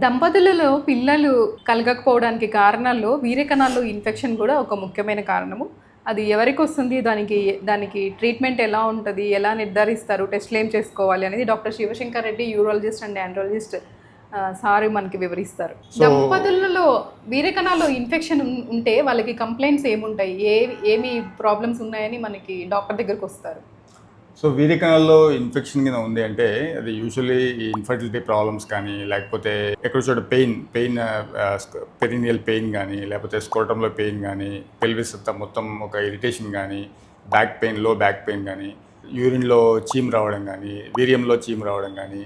దంపతులలో పిల్లలు కలగకపోవడానికి కారణాల్లో వీర్య కణాల్లో ఇన్ఫెక్షన్ కూడా ఒక ముఖ్యమైన కారణము. అది ఎవరికి వస్తుంది, దానికి ట్రీట్మెంట్ ఎలా ఉంటుంది, ఎలా నిర్ధారిస్తారు, టెస్ట్లు ఏం చేసుకోవాలి అనేది doctor Shivashankar Reddy, urologist and andrologist sir మనకి వివరిస్తారు. దంపతులలో వీర్య కణాల్లో ఇన్ఫెక్షన్ ఉంటే వాళ్ళకి కంప్లైంట్స్ ఏముంటాయి, ఏమి ప్రాబ్లమ్స్ ఉన్నాయని మనకి డాక్టర్ దగ్గరకు వస్తారు. సో వీర్య కణాల్లో ఇన్ఫెక్షన్ కింద ఉంది అంటే అది యూజువల్లీ ఈ ఇన్ఫర్టిలిటీ ప్రాబ్లమ్స్ కానీ, లేకపోతే ఎక్కడ చోట పెయిన్ పెరినియల్ పెయిన్ కానీ, లేకపోతే స్కోటంలో పెయిన్ కానీ, పెల్విస్ అంతా మొత్తం ఒక ఇరిటేషన్ కానీ, బ్యాక్ పెయిన్, లో బ్యాక్ పెయిన్ కానీ, యూరిన్లో చీమ్ రావడం కానీ, వీర్యంలో చీమ్ రావడం కానీ,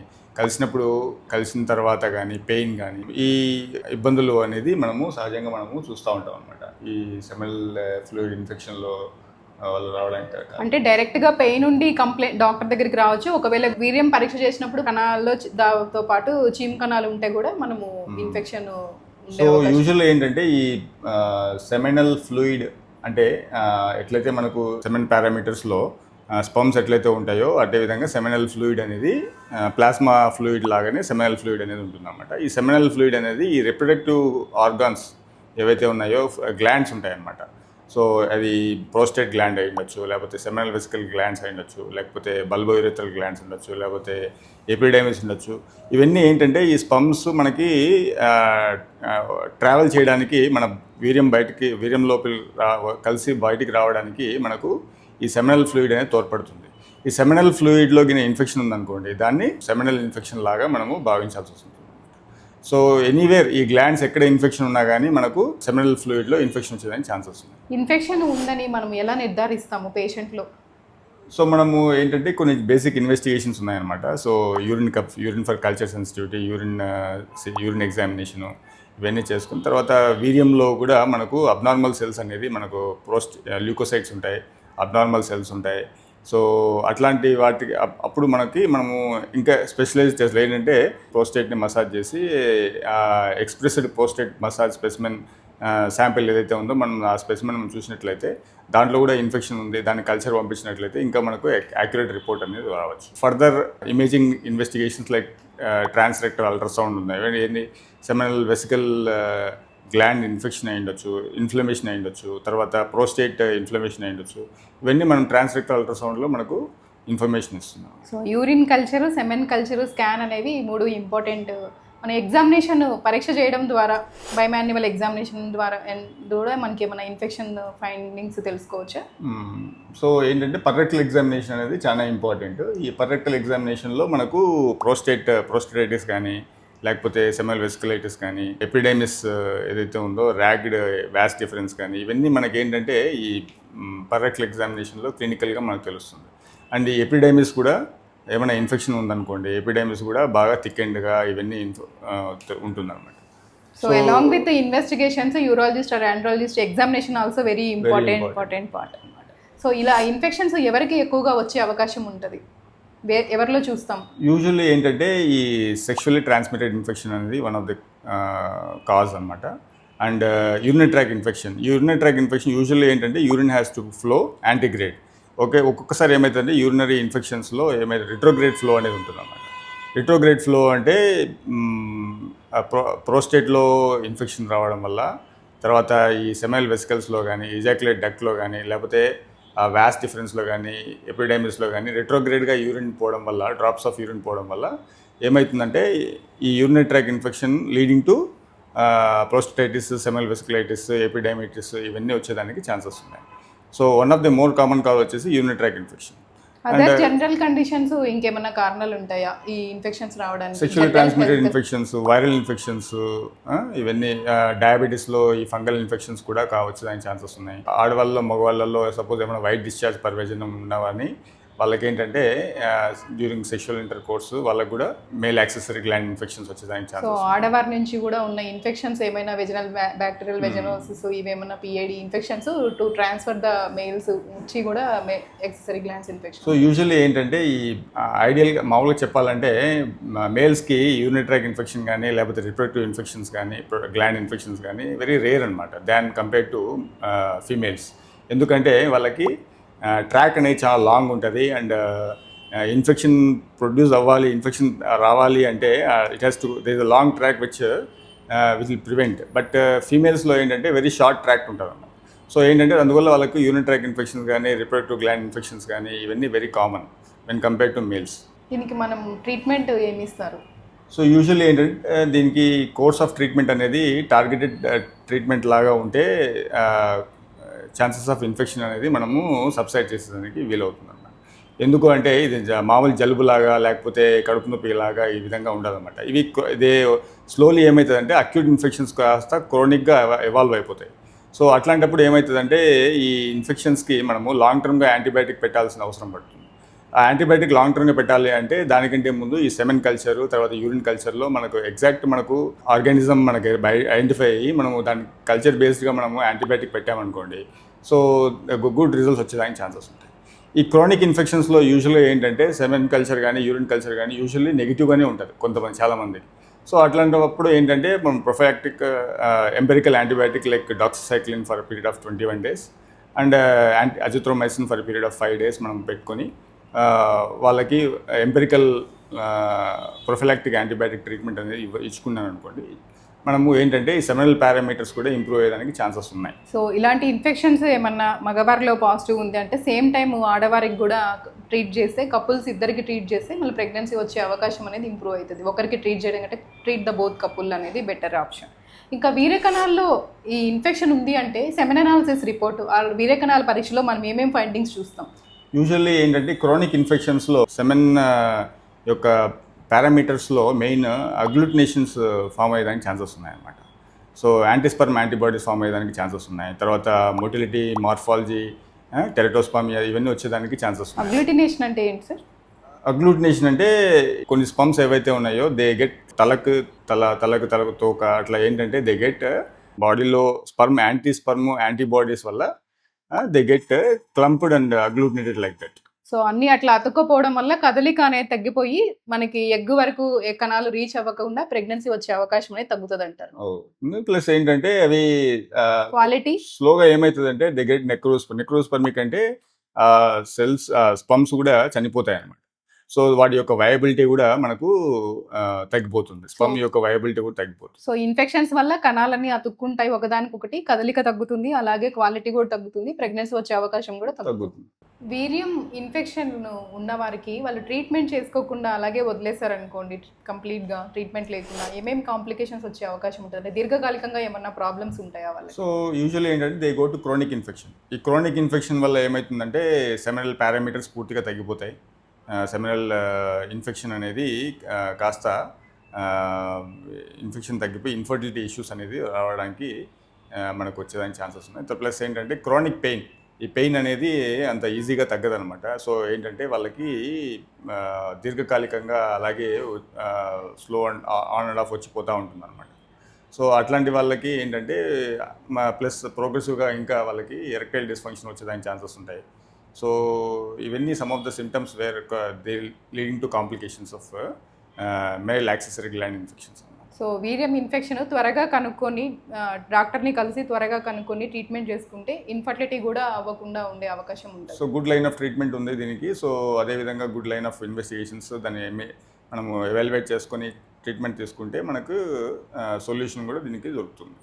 కలిసిన తర్వాత కానీ పెయిన్ కానీ, ఈ ఇబ్బందులు అనేది సహజంగా చూస్తూ ఉంటాం అనమాట. ఈ సెమినల్ ఫ్లూయిడ్ ఇన్ఫెక్షన్లో వాళ్ళు రావడానికి అంటే డైరెక్ట్గా పెయిన్ ఉండి కంప్లైంట్ డాక్టర్ దగ్గరికి రావచ్చు. ఒకవేళ వీర్యం పరీక్ష చేసినప్పుడు కణాల్లో దాంతో పాటు చీమ్ కణాలు ఉంటే కూడా మనము ఇన్ఫెక్షన్. సో యూజువల్ ఏంటంటే ఈ సెమినల్ ఫ్లూయిడ్ అంటే ఎట్లయితే మనకు సెమెన్ పారామీటర్స్లో స్పమ్స్ ఎట్లయితే ఉంటాయో అదేవిధంగా సెమినల్ ఫ్లూయిడ్ అనేది ప్లాస్మా ఫ్లూయిడ్ లాగానే సెమినల్ ఫ్లూయిడ్ అనేది ఉంటుందన్నమాట. ఈ సెమినల్ ఫ్లూయిడ్ అనేది ఈ రిప్రొడక్టివ్ ఆర్గాన్స్ ఏవైతే ఉన్నాయో గ్లాండ్స్ ఉంటాయన్నమాట. సో అది ప్రోస్టేట్ గ్లాండ్ అయి ఉండొచ్చు, లేకపోతే సెమినల్ వెసికల్ గ్లాండ్స్ అయి ఉండొచ్చు, లేకపోతే బల్బోయురెథ్రల్ గ్లాండ్స్ ఉండొచ్చు, లేకపోతే ఎపిడైమిస్ ఉండొచ్చు. ఇవన్నీ ఏంటంటే ఈ స్పమ్స్ మనకి ట్రావెల్ చేయడానికి మన వీర్యం లోపల కలిసి బయటికి రావడానికి మనకు ఈ సెమినల్ ఫ్లూయిడ్ అనేది తోడ్పడుతుంది. ఈ సెమినల్ ఫ్లూయిడ్లో ఇన్ఫెక్షన్ ఉందనుకోండి, దాన్ని సెమినల్ ఇన్ఫెక్షన్ లాగా మనము భావించాల్సి వస్తుంది. సో ఎనీవేర్ ఈ గ్లాండ్స్ ఎక్కడ ఇన్ఫెక్షన్ ఉన్నా కానీ మనకు సెమినల్ ఫ్లూయిడ్లో ఇన్ఫెక్షన్ వచ్చేదానికి ఛాన్సెస్ ఉన్నాయి. ఇన్ఫెక్షన్ ఉందని మనం ఎలా నిర్ధారిస్తాము పేషెంట్లో? సో మనము ఏంటంటే కొన్ని బేసిక్ ఇన్వెస్టిగేషన్స్ ఉన్నాయన్నమాట. So urine for culture sensitivity, urine examination ఇవన్నీ చేసుకున్న తర్వాత వీర్యంలో కూడా మనకు అబ్నార్మల్ సెల్స్ అనేది మనకు ల్యూకోసైట్స్ ఉంటాయి, అబ్నార్మల్ సెల్స్ ఉంటాయి. సో అట్లాంటి వాటికి అప్పుడు మనము ఇంకా స్పెషలైజ్ చేస్తారు ఏంటంటే ప్రోస్టేట్ని మసాజ్ చేసి expressed prostate massage specimen sample ఏదైతే ఉందో ఆ స్పెసిమెన్ మనం చూసినట్లయితే దాంట్లో కూడా ఇన్ఫెక్షన్ ఉంది, దాన్ని కల్చర్ పంపించినట్లయితే ఇంకా మనకు యాక్యురేట్ రిపోర్ట్ అనేది రావచ్చు. Further imaging investigations like transrectal ultrasound ఉన్నాయి, ఏంటి సెమినల్ వెసికల్ గ్లాండ్ ఇన్ఫెక్షన్ అయి ఉండొచ్చు, ఇన్ఫ్లమేషన్ అయి ఉండొచ్చు, తర్వాత ప్రోస్టేట్ ఇన్ఫ్లమేషన్ అయి ఉండొచ్చు. ఇవన్నీ మనం ట్రాన్స్రెక్టల్ అల్ట్రాసౌండ్లో మనకు ఇన్ఫర్మేషన్ ఇస్తున్నాం. So urine culture, semen culture, scan అనేవి 3 ఇంపార్టెంట్. మన ఎగ్జామినేషన్ పరీక్ష చేయడం ద్వారా, బయోమాన్యువల్ ఎగ్జామినేషన్ ద్వారా కూడా మనకి ఏమైనా ఇన్ఫెక్షన్ ఫైండింగ్స్ తెలుసుకోవచ్చా? సో ఏంటంటే పర్రెక్టల్ ఎగ్జామినేషన్ అనేది చాలా ఇంపార్టెంట్. ఈ పర్రెక్టల్ ఎగ్జామినేషన్లో మనకు ప్రోస్టేటైటిస్ కానీ, లేకపోతే సెమినల్ వెసికులైటిస్ కానీ, ఎపిడైమిస్ ఏదైతే ఉందో ర్యాగ్డ్ వ్యాస్ డిఫరెన్స్ కానీ, ఇవన్నీ మనకి ఏంటంటే ఈ పర్రెక్టల్ ఎగ్జామినేషన్లో క్లినికల్గా మనకు తెలుస్తుంది. అండ్ ఈ ఎపిడైమిస్ కూడా ఏమైనా ఇన్ఫెక్షన్ ఉందనుకోండి, ఎపిడైమిస్ కూడా బాగా థికెండ్గా ఇవన్నీ ఉంటుందన్నమాట. So along with investigations, urologist or andrologist examination also very important part అన్నమాట. సో ఇలా ఇన్ఫెక్షన్స్ ఎవరికి ఎక్కువగా వచ్చే అవకాశం ఉంటుంది, ఎవరిలో చూస్తాం? యూజువల్లీ ఏంటంటే ఈ సెక్షువల్లీ ట్రాన్స్మిటెడ్ ఇన్ఫెక్షన్ అనేది వన్ ఆఫ్ ది కాజ్ అనమాట. And urinary tract infection usually ఏంటంటే యూరిన్ హ్యాస్ టు ఫ్లో యాంటీగ్రేడ్. ఒక్కొక్కసారి ఏమవుతుందంటే యూరినరీ ఇన్ఫెక్షన్స్లో రిట్రోగ్రేడ్ ఫ్లో అనేది ఉంటుంది అన్నమాట. రిట్రోగ్రేడ్ ఫ్లో అంటే ప్రోస్టేట్లో ఇన్ఫెక్షన్ రావడం వల్ల, తర్వాత ఈ సెమినల్ వెసికల్స్లో కానీ, ఇజాక్యులేట్ డక్ట్లో కానీ, లేకపోతే వ్యాస్ డిఫరెన్స్లో కానీ, ఎపిడైమిస్లో కానీ రెట్రోగ్రేడ్గా యూరిన్ పోవడం వల్ల, డ్రాప్స్ ఆఫ్ యూరిన్ పోవడం వల్ల ఏమవుతుందంటే ఈ urinary tract infection leading to prostatitis, seminal vesiculitis, epididymitis ఇవన్నీ వచ్చేదానికి ఛాన్సెస్ ఉన్నాయి. So one of the more common cause వచ్చేసి urinary tract infection. Other general conditions ఇంకేమైనా కారణాలు ఉంటాయా ఈ ఇన్ఫెక్షన్స్ రావడానికి? Sexually transmitted infections, viral infections, ఇవన్నీ డయాబెటీస్లో ఈ ఫంగల్ ఇన్ఫెక్షన్స్ కూడా కావచ్చు, దాని ఛాన్సెస్ ఉన్నాయి. ఆడవాళ్ళలో మగవాళ్ళలో సపోజ్ ఏమైనా వైట్ డిశ్చార్జ్ పర్వేజనం ఉన్నవని వాళ్ళకి ఏంటంటే డ్యూరింగ్ సెక్షువల్ ఇంటర్ కోర్స్ వాళ్ళకి కూడా మేల్ యాక్సెసరీ గ్లాండ్ ఇన్ఫెక్షన్స్ వచ్చేదానికి ఛాన్సెస్. సో ఆడవారి నుంచి కూడా ఉన్న ఇన్ఫెక్షన్స్ ఏమైనా వెజినల్ బ్యాక్టీరియల్ వెజినోసిస్ ఇవేమైనా PID infections to transfer the males నుంచి కూడా accessory glands infection. So usually ఏంటంటే ఈ ఐడియల్గా మామూలుగా చెప్పాలంటే మేల్స్కి యూరినరీ ట్రాక్ ఇన్ఫెక్షన్ కానీ, లేకపోతే రిప్రొడక్టివ్ ఇన్ఫెక్షన్స్ కానీ, గ్లాండ్ ఇన్ఫెక్షన్స్ కానీ వెరీ రేర్ అనమాట దాన్ కంపేర్ టు ఫీమేల్స్. ఎందుకంటే వాళ్ళకి ట్రాక్ అనేది చాలా లాంగ్ ఉంటుంది అండ్ ఇన్ఫెక్షన్ ప్రొడ్యూస్ అవ్వాలి, ఇన్ఫెక్షన్ రావాలి అంటే it has to there is a long track which will prevent. But ఫీమేల్స్లో ఏంటంటే వెరీ షార్ట్ ట్రాక్ ఉంటుంది అన్నమాట. సో ఏంటంటే అందువల్ల వాళ్ళకు యూరిన్ ట్రాక్ ఇన్ఫెక్షన్స్ కానీ రిప్రొడక్టివ్ గ్లాండ్ ఇన్ఫెక్షన్స్ కానీ ఇవన్నీ very common when compare to males. దీనికి మనం ట్రీట్మెంట్ ఏమి ఇస్తారు? సో యూజువల్లీ ఏంటంటే దీనికి కోర్స్ ఆఫ్ ట్రీట్మెంట్ అనేది టార్గెటెడ్ ట్రీట్మెంట్ లాగా ఉంటే ఛాన్సెస్ ఆఫ్ ఇన్ఫెక్షన్ అనేది మనము సబ్సైడ్ చేసేదానికి వీలవుతుంది అన్నమాట. ఎందుకు అంటే ఇది మామూలు జలుబులాగా లేకపోతే కడుపు నొప్పిలాగా ఈ విధంగా ఉండదన్నమాట. ఇదే స్లోలీ ఏమవుతుందంటే అక్యూట్ ఇన్ఫెక్షన్స్ కాస్త క్రోనిక్గా ఎవాల్వ్ అయిపోతాయి. సో అట్లాంటప్పుడు ఏమవుతుందంటే ఈ ఇన్ఫెక్షన్స్కి మనము లాంగ్ టర్మ్గా యాంటీబయాటిక్ పెట్టాల్సిన అవసరం పడుతుంది. ఆ యాంటీబయాటిక్ లాంగ్ టర్మ్గా పెట్టాలి అంటే దానికంటే ముందు ఈ సెమెన్ కల్చరు తర్వాత యూరిన్ కల్చర్లో మనకు ఎగ్జాక్ట్ మనకు ఆర్గానిజం మనకి ఐడెంటిఫై అయ్యి మనము దాని కల్చర్ బేస్డ్గా మనము యాంటీబయాటిక్ పెట్టామనుకోండి, సో గుడ్ రిజల్ట్స్ వచ్చేదానికి ఛాన్సెస్ ఉంటాయి. ఈ క్రానిక్ ఇన్ఫెక్షన్స్లో యూజువల్గా ఏంటంటే సెమెన్ కల్చర్ కానీ యూరిన్ కల్చర్ కానీ యూజువల్లీ నెగిటివ్గానే ఉంటుంది చాలామంది. సో అట్లాంటప్పుడు ఏంటంటే మనం prophylactic empirical antibiotic like doxycycline for period of 21 days and azithromycin for period of 5 days మనం పెట్టుకొని వాళ్ళకి ఎంపెరికల్ ప్రొఫైలాక్టిక్ యాంటీబయాటిక్ ట్రీట్మెంట్ అనేది ఇచ్చుకున్నాను అనుకోండి, మనము ఏంటంటే ఈ సెమినల్ పారామీటర్స్ కూడా ఇంప్రూవ్ అయ్యేదానికి ఛాన్సెస్ ఉన్నాయి. సో ఇలాంటి ఇన్ఫెక్షన్స్ ఏమన్నా మగవారిలో పాజిటివ్ ఉంది అంటే సేమ్ టైం ఆడవారికి కూడా ట్రీట్ చేస్తే, కపుల్స్ ఇద్దరికి ట్రీట్ చేస్తే మళ్ళీ ప్రెగ్నెన్సీ వచ్చే అవకాశం అనేది ఇంప్రూవ్ అవుతుంది. ఒకరికి ట్రీట్ చేయడం కంటే ట్రీట్ ద బోత్ కపుల్ అనేది బెటర్ ఆప్షన్. ఇంకా వీర్యకణాల్లో ఈ ఇన్ఫెక్షన్ ఉంది అంటే సెమెన్ అనాలిసిస్ రిపోర్ట్ వీర్యకణాల పరీక్షలో మనం ఏమేమి ఫైండింగ్స్ చూస్తాం? యూజువల్లీ ఏంటంటే క్రానిక్ ఇన్ఫెక్షన్స్లో సెమెన్ యొక్క పారామీటర్స్లో మెయిన్ అగ్లూటినేషన్స్ ఫామ్ అయ్యేదానికి ఛాన్సెస్ ఉన్నాయన్నమాట. సో యాంటీస్పర్మ్ యాంటీబాడీస్ ఫామ్ అయ్యేదానికి ఛాన్సెస్ ఉన్నాయి. తర్వాత మోటిలిటీ, మార్ఫాలజీ, టెరటోస్పామియా ఇవన్నీ వచ్చేదానికి ఛాన్సెస్ ఉన్నాయి. అగ్లూటినేషన్ అంటే ఏంటి సార్? అగ్లూటినేషన్ అంటే కొన్ని స్పమ్స్ ఏవైతే ఉన్నాయో దే గెట్ తలకు తోక అట్లా ఏంటంటే దే గెట్ బాడీలో స్పర్మ్ యాంటీబాడీస్ వల్ల they get clumped and agglutinated like that. So అన్ని అట్లా అతుక్కపోవడం వల్ల కదలిక అనేది తగ్గిపోయి మనకి ఎగ్ వరకు ఏ కణాలు రీచ్ అవ్వకుండా ప్రెగ్నెన్సీ వచ్చే అవకాశం అనేది తగ్గుతుంది అంటారు. ప్లస్ ఏంటంటే అవి క్వాలిటీ స్లోగా ఏమవుతుందంటే దే గెట్ నెక్రోస్పర్మిక్ అంటే సెల్స్ స్పమ్స్ కూడా చనిపోతాయి అన్నమాట. సో వాటి యొక్క వయబిలిటీ కూడా మనకు తగ్గిపోతుంది, స్పమ్ యొక్క వయబిలిటీ కూడా తగ్గిపోతుంది. సో ఇన్ఫెక్షన్స్ వల్ల కణాలన్నీ అతుక్కుంటాయి ఒకదానికొకటి, కదలిక తగ్గుతుంది, అలాగే క్వాలిటీ కూడా తగ్గుతుంది, ప్రెగ్నెన్సీ వచ్చే అవకాశం కూడా తగ్గుతుంది. వీర్యం ఇన్ఫెక్షన్ ఉన్న వారికి వాళ్ళు ట్రీట్మెంట్ చేసుకోకుండా అలాగే వదిలేశారనుకోండి, కంప్లీట్గా ట్రీట్మెంట్ లేకుండా ఏమేమి కాంప్లికేషన్స్ వచ్చే అవకాశం ఉంటుంది? దీర్ఘకాలికంగా ఏమన్నా ప్రాబ్లమ్స్ ఉంటాయా వాళ్ళకి? సో యూజువల్లీ ఏంటంటే they go to chronic infection. ఈ క్రానిక్ ఇన్ఫెక్షన్ వల్ల ఏమవుతుందంటే సెమినల్ పారామీటర్స్ పూర్తిగా తగ్గిపోతాయి. సెమినల్ ఇన్ఫెక్షన్ అనేది కాస్త ఇన్ఫెక్షన్ తగ్గిపోయి ఇన్ఫర్టిలిటీ ఇష్యూస్ అనేది రావడానికి మనకు వచ్చేదానికి ఛాన్సెస్ ఉన్నాయి. ప్లస్ ఏంటంటే క్రానిక్ పెయిన్, ఈ పెయిన్ అనేది అంత ఈజీగా తగ్గదనమాట. సో ఏంటంటే వాళ్ళకి దీర్ఘకాలికంగా అలాగే స్లో ఆన్ అండ్ ఆఫ్ వచ్చిపోతూ ఉంటుంది అనమాట. సో అట్లాంటి వాళ్ళకి ఏంటంటే ప్లస్ ప్రోగ్రెసివ్గా ఇంకా వాళ్ళకి ఎరెక్టైల్ డిస్ఫంక్షన్ వచ్చేదానికి ఛాన్సెస్ ఉంటాయి. సో ఇవన్నీ some of the symptoms where they leading to complications of male accessory gland infections. So వీర్యం ఇన్ఫెక్షన్ త్వరగా కనుక్కొని డాక్టర్ని కలిసి త్వరగా కనుక్కొని ట్రీట్మెంట్ చేసుకుంటే ఇన్ఫర్టిలిటీ కూడా అవ్వకుండా ఉండే అవకాశం ఉంటుంది. So good line of treatment ఉంది దీనికి. సో అదేవిధంగా గుడ్ లైన్ ఆఫ్ ఇన్వెస్టిగేషన్స్ దాన్ని మనము ఎవాల్యుయేట్ చేసుకొని ట్రీట్మెంట్ తీసుకుంటే మనకు సొల్యూషన్ కూడా దీనికి దొరుకుతుంది.